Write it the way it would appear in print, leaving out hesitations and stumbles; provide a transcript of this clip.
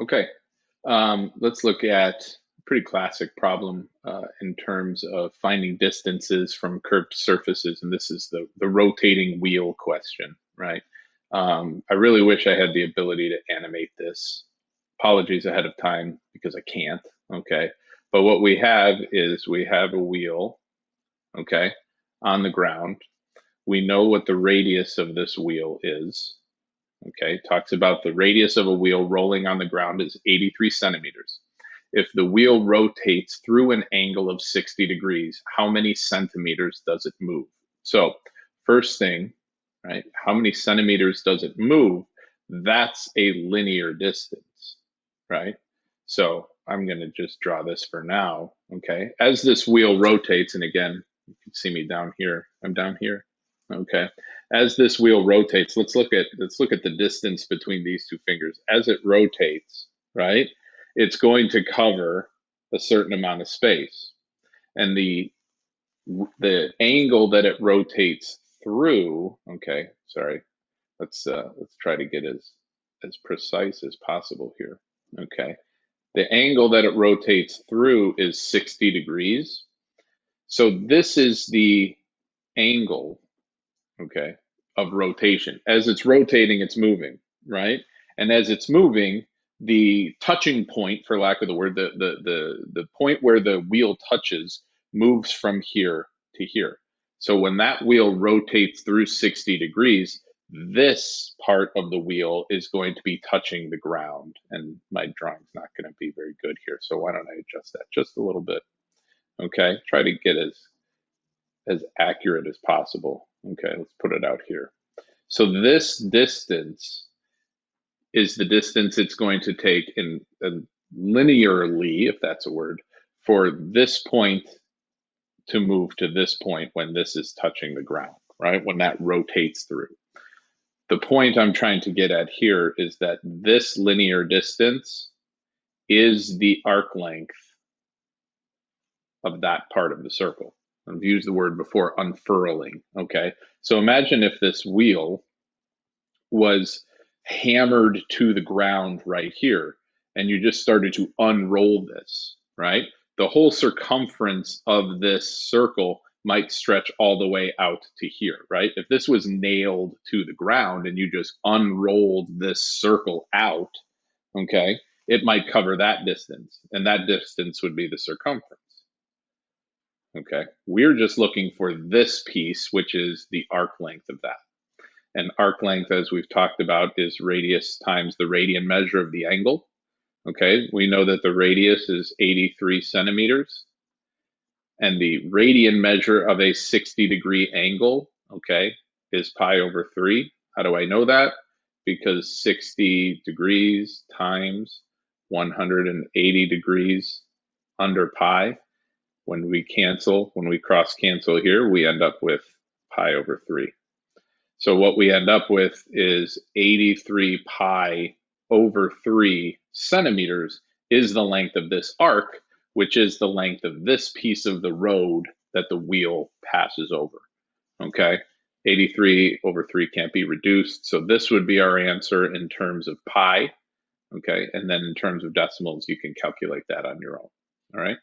Okay, let's look at a pretty classic problem in terms of finding distances from curved surfaces, and this is the rotating wheel question, right? I really wish I had the ability to animate this. Apologies ahead of time because I can't, okay? But what we have is we have a wheel, okay, on the ground. We know what the radius of this wheel is, okay, talks about the radius of a wheel rolling on the ground is 83 centimeters. If the wheel rotates through an angle of 60 degrees, how many centimeters does it move? So, first thing, right, how many centimeters does it move? That's a linear distance, right? So, I'm going to just draw this for now, okay? As this wheel rotates, and again, you can see me down here, I'm down here, okay? As this wheel rotates, let's look at the distance between these two fingers. As it rotates, right, it's going to cover a certain amount of space, and the angle that it rotates through. Okay, sorry. Let's try to get as precise as possible here. Okay, the angle that it rotates through is 60 degrees. So this is the angle, okay, of rotation. As it's rotating, it's moving, right? And as it's moving, the touching point, for lack of the word, the point where the wheel touches moves from here to here. So when that wheel rotates through 60 degrees, this part of the wheel is going to be touching the ground. And my drawing's not going to be very good here. So why don't I adjust that just a little bit? Okay, try to get as accurate as possible. Okay, let's put it out here. So this distance is the distance it's going to take in linearly, if that's a word, for this point to move to this point when this is touching the ground, right? When that rotates through. The point I'm trying to get at here is that this linear distance is the arc length of that part of the circle. I've used the word before, unfurling, okay? So imagine if this wheel was hammered to the ground right here, and you just started to unroll this, right? The whole circumference of this circle might stretch all the way out to here, right? If this was nailed to the ground and you just unrolled this circle out, okay, it might cover that distance, and that distance would be the circumference. Okay, we're just looking for this piece, which is the arc length of that. And arc length, as we've talked about, is radius times the radian measure of the angle. Okay, we know that the radius is 83 centimeters. And the radian measure of a 60-degree angle, okay, is pi over 3. How do I know that? Because 60 degrees times 180 degrees under pi. When we cross cancel here, we end up with pi over 3. So what we end up with is 83 pi over 3 centimeters is the length of this arc, which is the length of this piece of the road that the wheel passes over. Okay, 83 over 3 can't be reduced. So this would be our answer in terms of pi. Okay, and then in terms of decimals, you can calculate that on your own. All right.